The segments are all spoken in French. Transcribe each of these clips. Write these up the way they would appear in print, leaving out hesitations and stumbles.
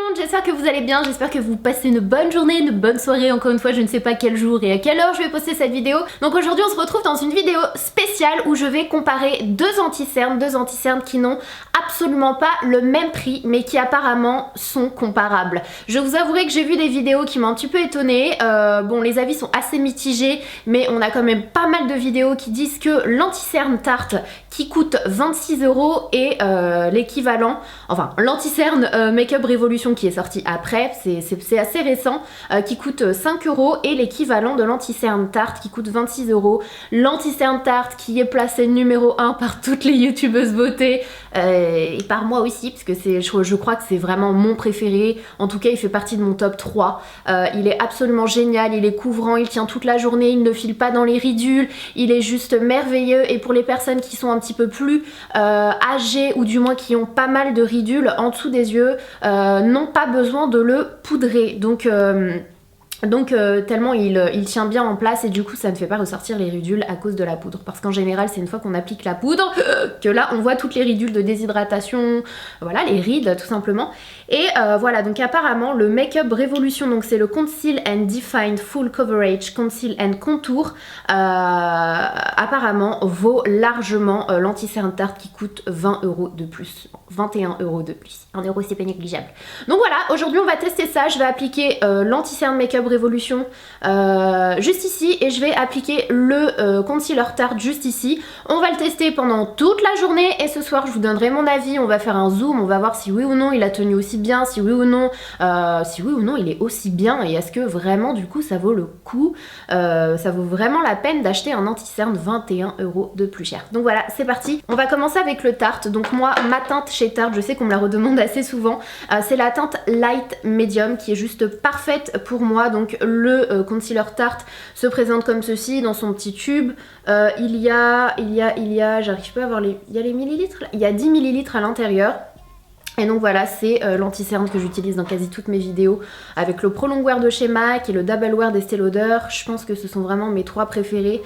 monde, j'espère que vous allez bien, j'espère que vous passez une bonne journée, une bonne soirée, encore une fois je ne sais pas quel jour et à quelle heure je vais poster cette vidéo. Donc aujourd'hui on se retrouve dans une vidéo spéciale où je vais comparer deux anti-cernes qui n'ont absolument pas le même prix mais qui apparemment sont comparables. Je vous avouerai que j'ai vu des vidéos qui m'ont un petit peu étonnée, bon les avis sont assez mitigés mais on a quand même pas mal de vidéos qui disent que l'anti-cerne Tarte qui coûte 26 € est l'équivalent, enfin l'anti-cerne Make-up Revolution qui est sorti après, c'est assez récent, qui coûte 5 € et l'équivalent de l'anti-cerne Tarte qui coûte 26 €. L'anti-cerne Tarte qui est placé numéro 1 par toutes les youtubeuses beauté et par moi aussi parce que je crois que c'est vraiment mon préféré, en tout cas il fait partie de mon top 3. Il est absolument génial, il est couvrant, il tient toute la journée, il ne file pas dans les ridules, il est juste merveilleux et pour les personnes qui sont un petit peu plus âgées ou du moins qui ont pas mal de ridules en dessous des yeux, n'ont pas besoin de le poudrer. Donc tellement il tient bien en place et du coup ça ne fait pas ressortir les ridules à cause de la poudre, parce qu'en général c'est une fois qu'on applique la poudre que là on voit toutes les ridules de déshydratation, voilà les rides tout simplement. Et voilà, donc apparemment le Make-up Revolution, donc c'est le Conceal and Define Full Coverage Conceal and Contour, apparemment vaut largement l'anti-cerne Tarte qui coûte 20 € de plus, 21 € de plus, 1 € c'est pas négligeable. Donc voilà, aujourd'hui on va tester ça, je vais appliquer l'anti-cerne Make-up Revolution juste ici et je vais appliquer le concealer Tarte juste ici. On va le tester pendant toute la journée et ce soir je vous donnerai mon avis, on va faire un zoom, on va voir si oui ou non il a tenu aussi bien, si oui ou non il est aussi bien et est-ce que vraiment du coup ça vaut le coup, ça vaut vraiment la peine d'acheter un anti-cerne 21 € de plus cher. Donc voilà, c'est parti, on va commencer avec le Tarte. Donc moi ma teinte chez Tarte, je sais qu'on me la redemande assez souvent, c'est la teinte Light Medium qui est juste parfaite pour moi. Donc le concealer Tarte se présente comme ceci dans son petit tube. Il y a, j'arrive pas à voir il y a les millilitres là. Il y a 10 ml à l'intérieur. Et donc voilà, c'est l'anti-cerne que j'utilise dans quasi toutes mes vidéos, avec le Pro Longwear de chez MAC et le Double Wear d'Estée Lauder. Je pense que ce sont vraiment mes trois préférés,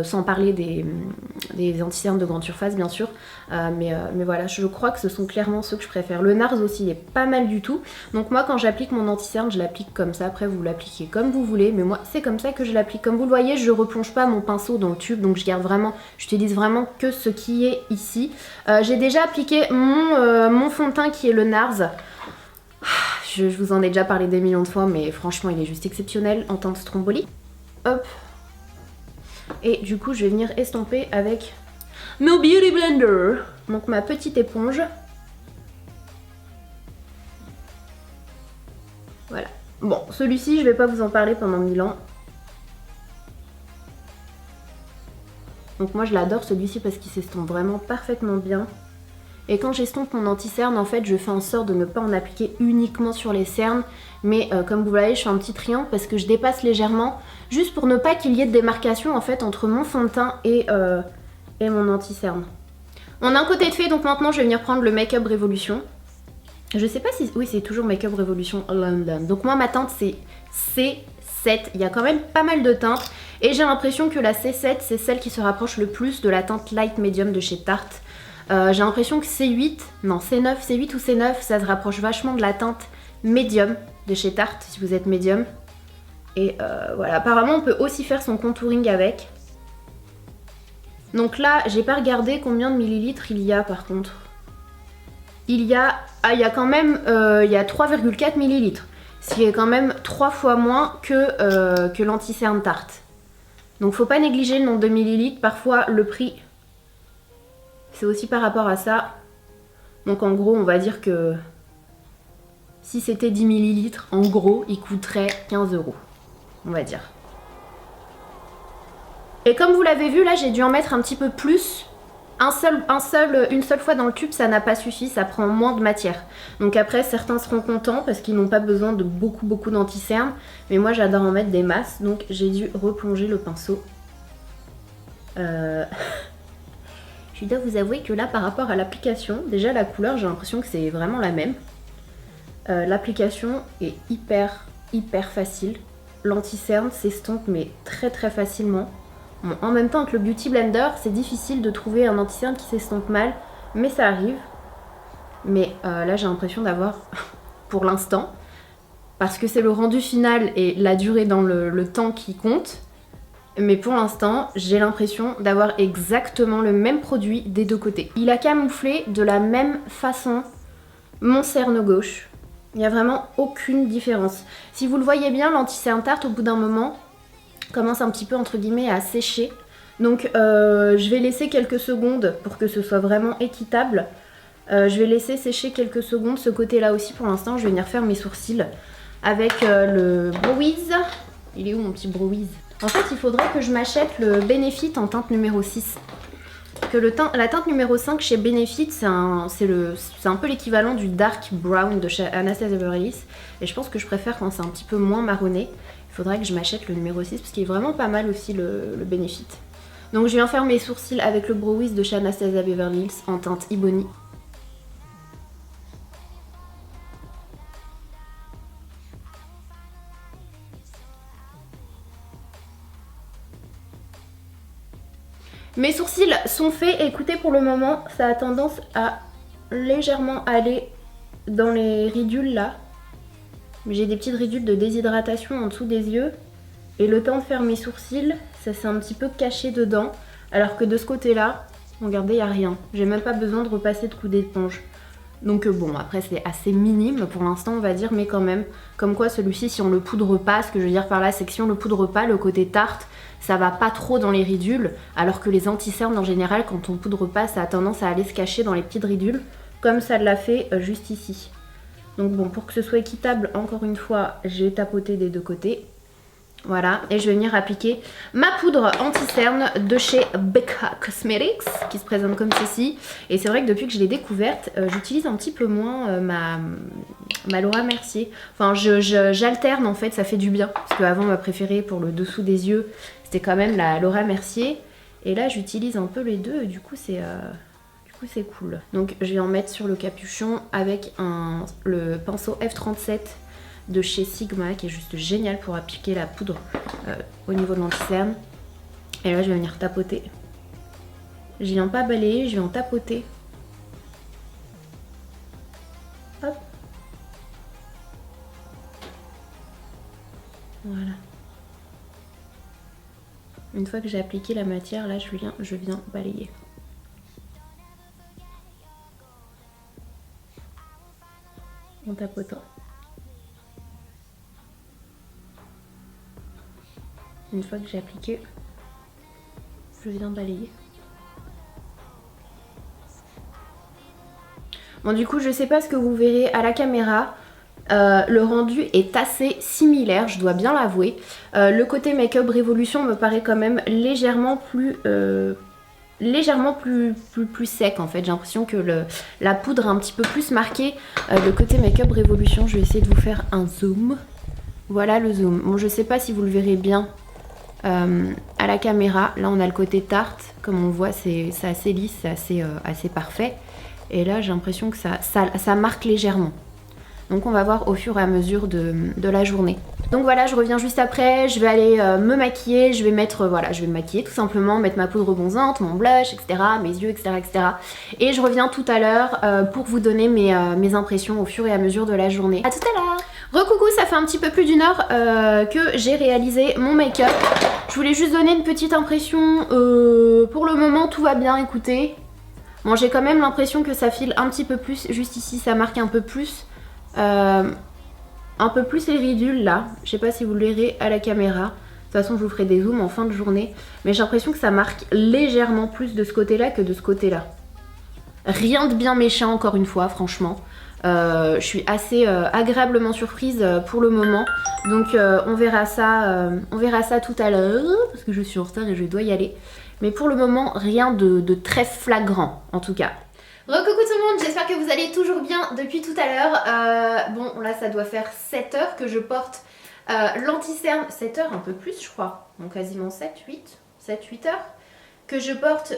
sans parler des anti-cernes de grande surface bien sûr. Mais voilà, je crois que ce sont clairement ceux que je préfère. Le NARS aussi il est pas mal du tout. Donc moi quand j'applique mon anti-cerne, je l'applique comme ça. Après vous l'appliquez comme vous voulez, mais moi c'est comme ça que je l'applique. Comme vous le voyez, je replonge pas mon pinceau dans le tube, donc j'utilise vraiment que ce qui est ici. J'ai déjà appliqué mon fond de teint qui est le NARS. Je vous en ai déjà parlé des millions de fois, mais franchement il est juste exceptionnel en teinte Stromboli. Hop. Et du coup je vais venir estomper avec mon Beauty Blender, donc ma petite éponge. Voilà. Bon, celui-ci je vais pas vous en parler pendant 1000 ans. Donc moi je l'adore celui-ci parce qu'il s'estompe vraiment parfaitement bien. Et quand j'estompe mon anti-cerne, en fait, je fais en sorte de ne pas en appliquer uniquement sur les cernes. Mais comme vous voyez, je fais un petit triangle parce que je dépasse légèrement, juste pour ne pas qu'il y ait de démarcation en fait entre mon fond de teint et mon anti-cerne. On a un côté de fait, donc maintenant je vais venir prendre le Make-up Revolution. Je sais pas si... Oui, c'est toujours Make-up Revolution London. Donc moi, ma teinte, c'est C7. Il y a quand même pas mal de teintes. Et j'ai l'impression que la C7, c'est celle qui se rapproche le plus de la teinte Light Medium de chez Tarte. J'ai l'impression que C8 ou C9, ça se rapproche vachement de la teinte Medium de chez Tarte, si vous êtes Medium. Et voilà, apparemment on peut aussi faire son contouring avec. Donc là, j'ai pas regardé combien de millilitres il y a par contre. Il y a quand même 3,4 millilitres, ce qui est quand même 3 fois moins que l'anti-cerne Tarte. Donc faut pas négliger le nombre de millilitres, parfois le prix... C'est aussi par rapport à ça. Donc en gros, on va dire que si c'était 10 ml, en gros, il coûterait 15 €. On va dire. Et comme vous l'avez vu, là, j'ai dû en mettre un petit peu plus. Une seule fois dans le tube, ça n'a pas suffi, ça prend moins de matière. Donc après, certains seront contents parce qu'ils n'ont pas besoin de beaucoup d'anti-cerne. Mais moi, j'adore en mettre des masses, donc j'ai dû replonger le pinceau. Je dois vous avouer que là, par rapport à l'application, déjà la couleur, j'ai l'impression que c'est vraiment la même. L'application est hyper facile. L'anti-cerne s'estompe mais très facilement. Bon, en même temps que le Beauty Blender, c'est difficile de trouver un anti-cerne qui s'estompe mal, mais ça arrive. Mais là, j'ai l'impression d'avoir pour l'instant, parce que c'est le rendu final et la durée dans le temps qui compte. Mais pour l'instant, j'ai l'impression d'avoir exactement le même produit des deux côtés. Il a camouflé de la même façon mon cerne gauche. Il n'y a vraiment aucune différence. Si vous le voyez bien, l'anti-cerne tarte, au bout d'un moment, commence un petit peu, entre guillemets, à sécher. Donc je vais laisser quelques secondes pour que ce soit vraiment équitable. Je vais laisser sécher quelques secondes ce côté-là aussi pour l'instant. Je vais venir faire mes sourcils avec le Browiz. Il est où mon petit Browiz? En fait, il faudrait que je m'achète le Benefit en teinte numéro 6. Que la teinte numéro 5 chez Benefit, c'est un peu l'équivalent du Dark Brown de chez Anastasia Beverly Hills. Et je pense que je préfère quand c'est un petit peu moins marronné. Il faudrait que je m'achète le numéro 6 parce qu'il est vraiment pas mal aussi le Benefit. Donc je viens faire mes sourcils avec le Brow Wiz de chez Anastasia Beverly Hills en teinte Ebony. Mes sourcils sont faits et écoutez, pour le moment ça a tendance à légèrement aller dans les ridules là. J'ai des petites ridules de déshydratation en dessous des yeux et le temps de faire mes sourcils, ça s'est un petit peu caché dedans, alors que de ce côté là, regardez, il n'y a rien. J'ai même pas besoin de repasser de coup d'éponge. Donc bon, après c'est assez minime pour l'instant on va dire, mais quand même, comme quoi celui-ci, si on le poudre pas, ce que je veux dire par là, c'est que si on le poudre pas, le côté tarte, ça va pas trop dans les ridules, alors que les anti-cernes en général, quand on poudre pas, ça a tendance à aller se cacher dans les petites ridules, comme ça l'a fait juste ici. Donc bon, pour que ce soit équitable, encore une fois, j'ai tapoté des deux côtés. Voilà, et je vais venir appliquer ma poudre anti-cerne de chez Becca Cosmetics, qui se présente comme ceci. Et c'est vrai que depuis que je l'ai découverte, j'utilise un petit peu moins ma Laura Mercier. Enfin, j'alterne en fait, ça fait du bien. Parce qu'avant, ma préférée pour le dessous des yeux, c'était quand même la Laura Mercier. Et là, j'utilise un peu les deux, et du coup, c'est cool. Donc, je vais en mettre sur le capuchon avec le pinceau F37 de chez Sigma, qui est juste génial pour appliquer la poudre au niveau de l'anti-cerne. Et là je vais venir tapoter. Je viens pas balayer, je vais en tapoter. Hop. Voilà. Une fois que j'ai appliqué la matière, là je viens balayer. En tapotant. Une fois que j'ai appliqué, je viens balayer. Bon, du coup, je sais pas ce que vous verrez à la caméra. Le rendu est assez similaire, je dois bien l'avouer. Le côté Make-up Révolution me paraît quand même légèrement plus sec en fait. J'ai l'impression que la poudre est un petit peu plus marquée. Le côté Make-up Révolution, je vais essayer de vous faire un zoom. Voilà le zoom. Bon, je sais pas si vous le verrez bien à la caméra. Là on a le côté tarte, comme on voit c'est assez lisse, c'est assez parfait. Et là j'ai l'impression que ça marque légèrement. Donc on va voir au fur et à mesure de la journée. Donc voilà, je reviens juste après, je vais aller me maquiller, je vais me maquiller tout simplement, mettre ma poudre bronzante, mon blush, etc., mes yeux, etc., etc. Et je reviens tout à l'heure pour vous donner mes impressions au fur et à mesure de la journée. A tout à l'heure. Recoucou, ça fait un petit peu plus d'une heure que j'ai réalisé mon make-up. Je voulais juste donner une petite impression. Pour le moment, tout va bien, écoutez. Bon, j'ai quand même l'impression que ça file un petit peu plus. Juste ici, ça marque un peu plus. Un peu plus les ridules là. Je sais pas si vous le verrez à la caméra. De toute façon, je vous ferai des zooms en fin de journée. Mais j'ai l'impression que ça marque légèrement plus de ce côté-là que de ce côté-là. Rien de bien méchant, encore une fois, franchement. Je suis assez agréablement surprise pour le moment. Donc on verra ça tout à l'heure. Parce que je suis en retard et je dois y aller. Mais pour le moment, rien de très flagrant, en tout cas. Recoucou tout le monde, j'espère que vous allez toujours bien depuis tout à l'heure. Bon, là, ça doit faire 7 heures que je porte l'anti-cerne. 7 heures, un peu plus, je crois. Donc quasiment 7, 8 heures. Que je porte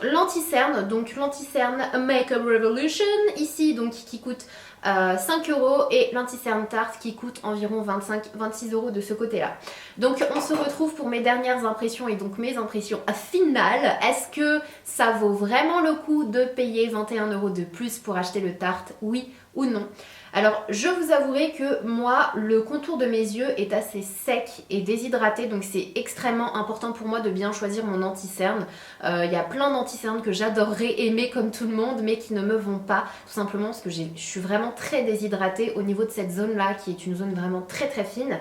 l'anti-cerne, donc l'anti-cerne Make-up Revolution, ici, donc qui coûte 5 euros et l'anti-cerne Tarte qui coûte environ 25-26 euros de ce côté-là. Donc on se retrouve pour mes dernières impressions et donc mes impressions finales. Est-ce que ça vaut vraiment le coup de payer 21 euros de plus pour acheter le Tarte? Oui ou non? Alors je vous avouerai que moi le contour de mes yeux est assez sec et déshydraté, donc c'est extrêmement important pour moi de bien choisir mon anti-cerne. Il y a plein d'anti-cernes que j'adorerais aimer comme tout le monde mais qui ne me vont pas, tout simplement parce que je suis vraiment très déshydratée au niveau de cette zone là qui est une zone vraiment très très fine.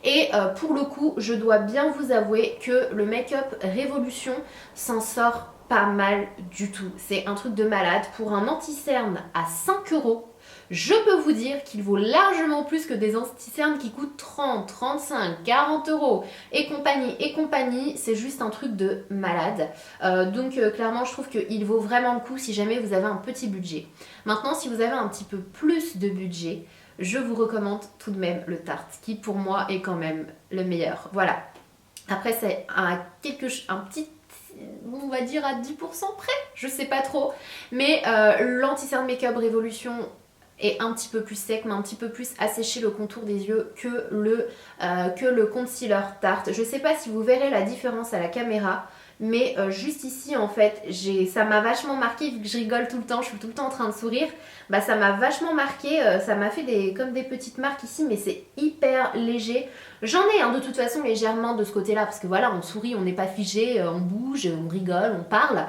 Et pour le coup je dois bien vous avouer que le Make-up Révolution s'en sort pas mal du tout. C'est un truc de malade. Pour un anti-cerne à 5 euros, je peux vous dire qu'il vaut largement plus que des anti-cernes qui coûtent 30, 35, 40 euros et compagnie, c'est juste un truc de malade. Donc clairement je trouve qu'il vaut vraiment le coup si jamais vous avez un petit budget. Maintenant si vous avez un petit peu plus de budget, je vous recommande tout de même le Tarte, qui pour moi est quand même le meilleur. Voilà. Après c'est un petit, on va dire à 10% près, je sais pas trop. Mais l'anti-cerne Make-up Révolution est un petit peu plus sec, mais un petit peu plus asséché le contour des yeux que le concealer Tarte. Je sais pas si vous verrez la différence à la caméra, mais juste ici en fait, ça m'a vachement marqué, vu que je rigole tout le temps, je suis tout le temps en train de sourire, bah ça m'a vachement marqué, ça m'a fait comme des petites marques ici, mais c'est hyper léger. J'en ai de toute façon légèrement de ce côté-là, parce que voilà, on sourit, on n'est pas figé, on bouge, on rigole, on parle,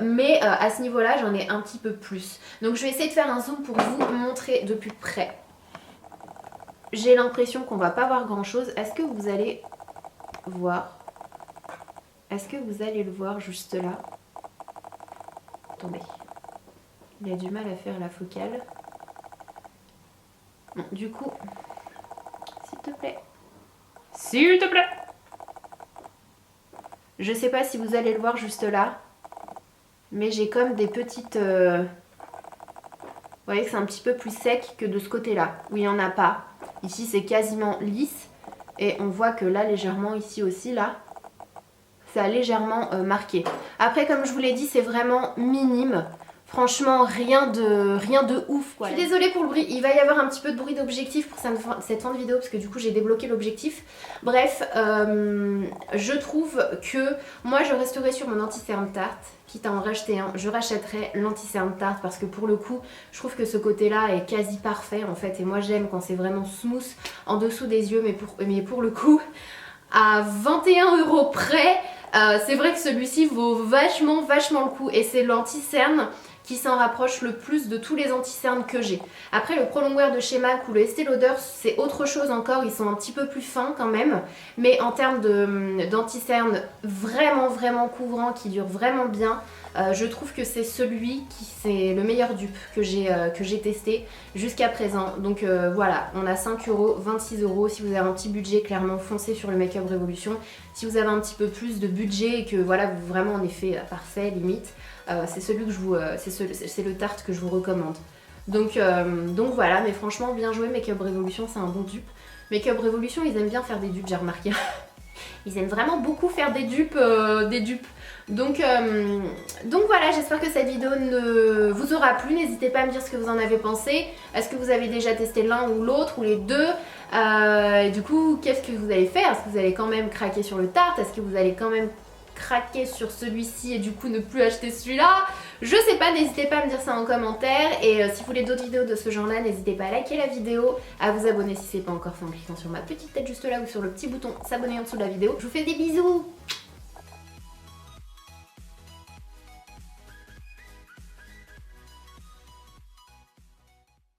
mais à ce niveau-là, j'en ai un petit peu plus. Donc je vais essayer de faire un zoom pour vous montrer de plus près. J'ai l'impression qu'on va pas voir grand-chose. Est-ce que vous allez voir? Est-ce que vous allez le voir juste là? Attendez. Il a du mal à faire la focale. Bon, du coup, s'il te plaît. S'il te plaît! Je sais pas si vous allez le voir juste là, mais j'ai comme des petites... Vous voyez que c'est un petit peu plus sec que de ce côté-là, où il n'y en a pas. Ici, c'est quasiment lisse. Et on voit que là, légèrement, ici aussi, là, ça a légèrement marqué. Après, comme je vous l'ai dit, c'est vraiment minime. Franchement, rien de ouf, quoi. Je suis désolée pour le bruit, il va y avoir un petit peu de bruit d'objectif pour cette fin de vidéo parce que du coup j'ai débloqué l'objectif. Bref, je trouve que moi je resterai sur mon anti-cerne Tarte. Quitte à en racheter un, je rachèterai l'anti-cerne Tarte parce que pour le coup, je trouve que ce côté-là est quasi parfait en fait. Et moi j'aime quand c'est vraiment smooth en dessous des yeux, mais pour le coup, à 21 euros près, c'est vrai que celui-ci vaut vachement le coup. Et c'est l'anti-cerne qui s'en rapproche le plus de tous les anti-cernes que j'ai. Après le Prolongwear de chez MAC ou le Estée Lauder, c'est autre chose encore, ils sont un petit peu plus fins quand même, mais en termes d'anti-cernes vraiment couvrant, qui dure vraiment bien, je trouve que c'est celui qui c'est le meilleur dupe que j'ai testé jusqu'à présent. Donc voilà, on a 5 euros, 26 euros. Si vous avez un petit budget, clairement foncez sur le Make-up Révolution. Si vous avez un petit peu plus de budget et que voilà, vraiment en effet parfait limite, c'est celui que c'est le Tarte que je vous recommande. Donc voilà, mais franchement bien joué, Make-up Révolution, c'est un bon dupe. Make-up Révolution, ils aiment bien faire des dupes, j'ai remarqué. Ils aiment vraiment beaucoup faire des dupes. Donc voilà, j'espère que cette vidéo ne vous aura plu. N'hésitez pas à me dire ce que vous en avez pensé. Est-ce que vous avez déjà testé l'un ou l'autre ou les deux? Et du coup, qu'est-ce que vous allez faire? Est-ce que vous allez quand même craquer sur le Tarte? Est-ce que vous allez quand même craquer sur celui-ci et du coup ne plus acheter celui-là? Je sais pas, n'hésitez pas à me dire ça en commentaire. Et si vous voulez d'autres vidéos de ce genre-là, n'hésitez pas à liker la vidéo, à vous abonner si c'est pas encore fait en cliquant sur ma petite tête juste là ou sur le petit bouton s'abonner en dessous de la vidéo. Je vous fais des bisous!